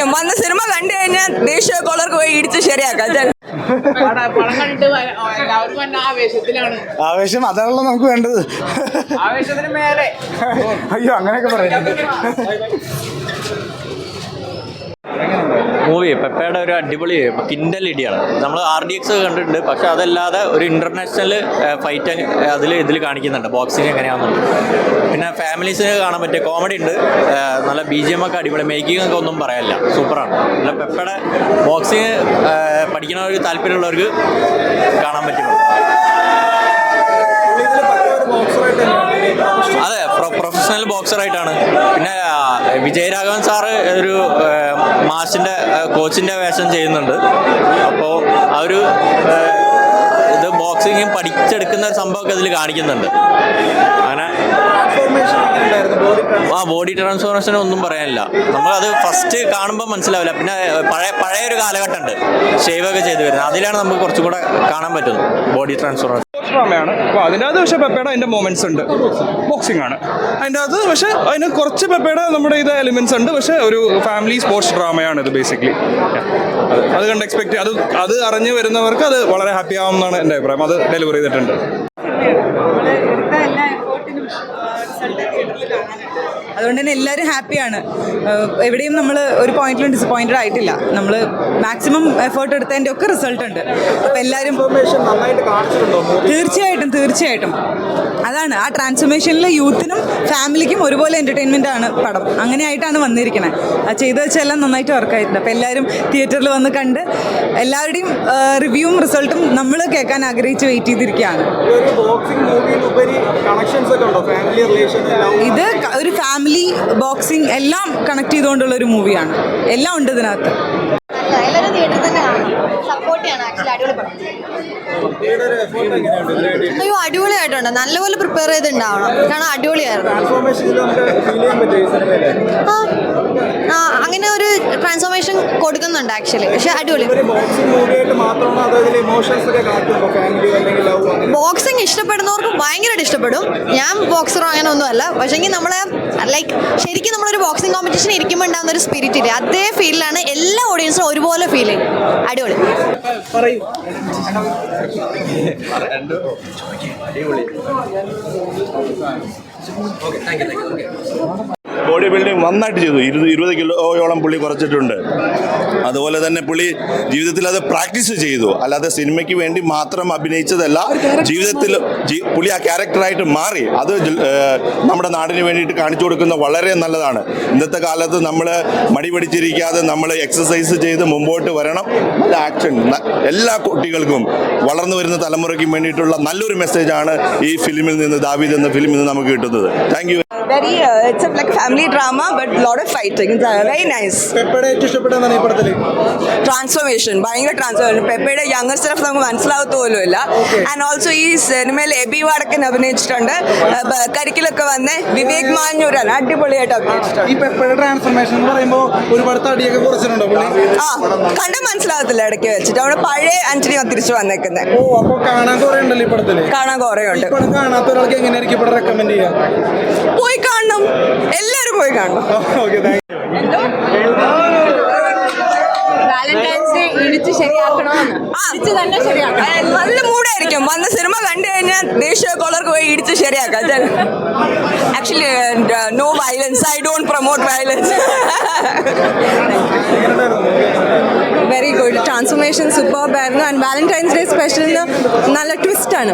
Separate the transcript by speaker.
Speaker 1: മൂടായിരിക്കും. വന്ന സിനിമ കണ്ടു കഴിഞ്ഞാൽ ദേശീയ കോളർക്ക് പോയി ഇടിച്ച് ശരിയാക്കാം.
Speaker 2: ആവേശം അതാണല്ലോ നമുക്ക് വേണ്ടത്.
Speaker 3: ആവേശത്തിന് മേലെ
Speaker 2: അയ്യോ അങ്ങനെയൊക്കെ പറയുന്നത്.
Speaker 4: മൂവി പെപ്പയുടെ ഒരു അടിപൊളി കിൻഡൽ ഇടിയാണ്. നമ്മൾ RDX കണ്ടിട്ടുണ്ട്, പക്ഷെ അതല്ലാതെ ഒരു ഇൻ്റർനാഷണൽ ഫൈറ്റ് ഇതിൽ കാണിക്കുന്നുണ്ട്. ബോക്സിങ് എങ്ങനെയാണെന്നുണ്ട്. പിന്നെ ഫാമിലീസിന് കാണാൻ പറ്റിയ കോമഡി ഉണ്ട്. നല്ല BGM ഒക്കെ അടിപൊളി. മേക്കിംഗ് ഒക്കെ ഒന്നും പറയാനില്ല, സൂപ്പറാണ്. നല്ല പെപ്പയുടെ ബോക്സിങ് പഠിക്കുന്നവർക്ക് താല്പര്യമുള്ളവർക്ക് കാണാൻ പറ്റും. അതെ, പ്രൊഫഷണൽ ബോക്സറായിട്ടാണ്. പിന്നെ വിജയരാഘവൻ സാറ് ഒരു മാഷിൻ്റെ കോച്ചിൻ്റെ വേഷം ചെയ്യുന്നുണ്ട്. അപ്പോൾ ആ ഒരു ഇത് ബോക്സിങ് പഠിച്ചെടുക്കുന്ന ഒരു സംഭവമൊക്കെ ഇതിൽ കാണിക്കുന്നുണ്ട്. അങ്ങനെ ബോഡി ട്രാൻസ്ഫോർമേഷൻ ഒന്നും പറയാനില്ല. നമ്മളത് ഫസ്റ്റ് കാണുമ്പോൾ മനസ്സിലാവില്ല. പിന്നെ പഴയ ഒരു കാലഘട്ടമുണ്ട് ഷേവൊക്കെ ചെയ്ത് വരുന്നത്, അതിലാണ് നമുക്ക് കുറച്ചും കൂടെ കാണാൻ പറ്റുന്നത് ബോഡി ട്രാൻസ്ഫോർമേഷൻ.
Speaker 5: ഡ്രാമയാണ്. അപ്പോൾ അതിൻ്റെ അത് പക്ഷേ പെപ്പയുടെ അതിൻ്റെ മൊമെൻറ്റ്സ് ഉണ്ട്. ബോക്സിംഗ് ആണ് അതിൻ്റെ അത്. പക്ഷേ അതിന് കുറച്ച് പെപ്പയുടെ നമ്മുടെ ഇത് എലിമെൻറ്റ്സ് ഉണ്ട്. പക്ഷേ ഒരു ഫാമിലി സ്പോർട്സ് ഡ്രാമയാണ് ഇത് ബേസിക്കലി. അത് കണ്ട് എക്സ്പെക്ട് അത് അറിഞ്ഞ് വരുന്നവർക്ക് അത് വളരെ ഹാപ്പി ആവുമെന്നാണ് എൻ്റെ അഭിപ്രായം. അത് ഡെലിവർ ചെയ്തിട്ടുണ്ട്.
Speaker 1: അതുകൊണ്ട് തന്നെ എല്ലാവരും ഹാപ്പിയാണ്. എവിടെയും നമ്മൾ ഒരു പോയിന്റിലും ഡിസപ്പോയിൻറ്റഡ് ആയിട്ടില്ല. നമ്മൾ മാക്സിമം എഫേർട്ട് എടുത്തതിൻ്റെ ഒക്കെ റിസൾട്ട് ഉണ്ട്. അപ്പോൾ എല്ലാവരും തീർച്ചയായിട്ടും അതാണ് ആ ട്രാൻസ്ഫോർമേഷനിൽ യൂത്തിനും ഫാമിലിക്കും ഒരുപോലെ എൻ്റർടൈൻമെൻ്റ് ആണ് പടം. അങ്ങനെയായിട്ടാണ് വന്നിരിക്കുന്നത്. അത് ചെയ്തു വെച്ചെല്ലാം നന്നായിട്ട് വർക്കായിട്ടുണ്ട്. അപ്പോൾ എല്ലാവരും തിയേറ്ററിൽ വന്ന് കണ്ട് എല്ലാവരുടെയും റിവ്യൂവും റിസൾട്ടും നമ്മൾ കേൾക്കാൻ ആഗ്രഹിച്ച് വെയിറ്റ് ചെയ്തിരിക്കുകയാണ്. ഇത് ഒരു ഫാമിലി ബോക്സിംഗ് എല്ലാം കണക്ട് ചെയ്തുകൊണ്ടുള്ള ഒരു മൂവിയാണ്. എല്ലാം ഉണ്ട് ഇതിനകത്ത്.
Speaker 6: എല്ലാവരും തിയേറ്ററിൽ തന്നെ കാണണം. സപ്പോർട്ട് ചെയ്യണം. ആക്ച്വലി അടിപൊളി പടം. അയ്യോ അടിപൊളിയായിട്ടുണ്ട്. നല്ലപോലെ പ്രിപ്പയർ ചെയ്തിട്ടുണ്ടാവണം. കാരണം അടിപൊളിയായിരുന്നു. അങ്ങനെ ഒരു ട്രാൻസ്ഫോർമേഷൻ കൊടുക്കുന്നുണ്ട് ആക്ച്വലി. പക്ഷെ അടിപൊളി. ബോക്സിങ് ഇഷ്ടപ്പെടുന്നവർക്ക് ഭയങ്കരമായിട്ട് ഇഷ്ടപ്പെടും. ഞാൻ ബോക്സറോ അങ്ങനെ ഒന്നുമല്ല. പക്ഷേങ്കിൽ നമ്മളെ ലൈക്ക് ശരിക്കും നമ്മളൊരു ബോക്സിംഗ് കോമ്പറ്റീഷൻ ഇരിക്കുമ്പോൾ ഉണ്ടാകുന്ന ഒരു സ്പിരിറ്റ് ഇല്ലേ, അതേ ഫീലിലാണ് എല്ലാ ഓഡിയൻസും ഒരുപോലെ ഫീൽ ചെയ്യും. അടിപൊളി.
Speaker 7: ബോഡി ബിൽഡിംഗ് നന്നായിട്ട് ചെയ്തു. 20 കിലോയോളം പുള്ളി കുറച്ചിട്ടുണ്ട്. അതുപോലെ തന്നെ പുള്ളി ജീവിതത്തിൽ അത് പ്രാക്ടീസ് ചെയ്തു. അല്ലാതെ സിനിമയ്ക്ക് വേണ്ടി മാത്രം അഭിനയിച്ചതല്ല. ജീവിതത്തിൽ പുള്ളി ആ ക്യാരക്ടറായിട്ട് മാറി. അത് നമ്മുടെ നാടിന് വേണ്ടിയിട്ട് കാണിച്ചു കൊടുക്കുന്നത് വളരെ നല്ലതാണ്. ഇന്നത്തെ കാലത്ത് നമ്മൾ മടി പിടിച്ചിരിക്കാതെ നമ്മൾ എക്സസൈസ് ചെയ്ത് മുമ്പോട്ട് വരണം. നല്ല ആക്ഷൻ എല്ലാ കുട്ടികൾക്കും വളർന്നു വരുന്ന തലമുറയ്ക്കും വേണ്ടിയിട്ടുള്ള നല്ലൊരു മെസ്സേജാണ് ഈ ഫിലിമിൽ നിന്ന്, ദാവീദ് എന്ന ഫിലിമിൽ നിന്ന് നമുക്ക് കിട്ടുന്നത്. Thank you.
Speaker 1: It's like a family drama but lot of fighting. It's very nice.
Speaker 2: പെപ്പയുടെ ഏറ്റവും ഇഷ്ടപ്പെട്ടതാണ് ഈ പടത്തിൽ
Speaker 1: ട്രാൻസ്ഫോർമേഷൻ, ഭയങ്കര ട്രാൻസ്ഫോർമേഷൻ. പെപ്പയുടെ യങ്ങർ സ്റ്റഫ് നമുക്ക് മനസ്സിലാവത്ത പോലുമില്ല. ആൻഡ് ഓൾസോ ഈ സിനിമയിൽ എബി വടക്കൻ അഭിനയിച്ചിട്ടുണ്ട്. കരിക്കിലൊക്കെ വന്ന് വിവേക് മാഞ്ഞൂരാണ് അടിപൊളിയായിട്ട് അഭിനയിച്ചിട്ടുണ്ട്.
Speaker 2: ഈ പെപ്പയുടെ ട്രാൻസ്ഫോർമേഷൻ എന്ന് പറയുമ്പോൾ ഒരുപാട് തടിയൊക്കെ കുറച്ചിട്ടുണ്ടോ?
Speaker 1: കണ്ട മനസ്സിലാവത്തില്ല ഇടയ്ക്ക് വെച്ചിട്ട്. അവിടെ പഴയ ആന്റണി തിരിച്ചു വന്നേക്കുന്നത്.
Speaker 2: അപ്പോൾ കാണാൻ കുറെ ഉണ്ടല്ലോ ഈ പടത്തിൽ.
Speaker 1: കാണാൻ കുറെ ഉണ്ട്.
Speaker 2: കാണാത്ത ഒരാൾക്ക് എങ്ങനെയായിരിക്കും ഇവിടെ റെക്കമെൻഡ് ചെയ്യാം?
Speaker 1: പോയി കാണണം, എല്ലാവരും പോയി കാണണം.
Speaker 6: വാലന്റൈൻസ് ഡേ ഇടിച്ച് ശരിയാക്കണമെന്ന് തന്നെ ശരിയാക്കാം.
Speaker 1: നല്ല മൂടായിരിക്കും. വന്ന സിനിമ കണ്ടു കഴിഞ്ഞാൽ ദേശീയ കോളർക്ക് പോയി ഇടിച്ച് ശരിയാക്കാം. Actually no violence. I don't promote violence. Very good. Transformation superb ആയിരുന്നു. ആൻഡ് വാലന്റൈൻസ് ഡേ സ്പെഷ്യലിന് നല്ല ട്വിസ്റ്റ് ആണ്.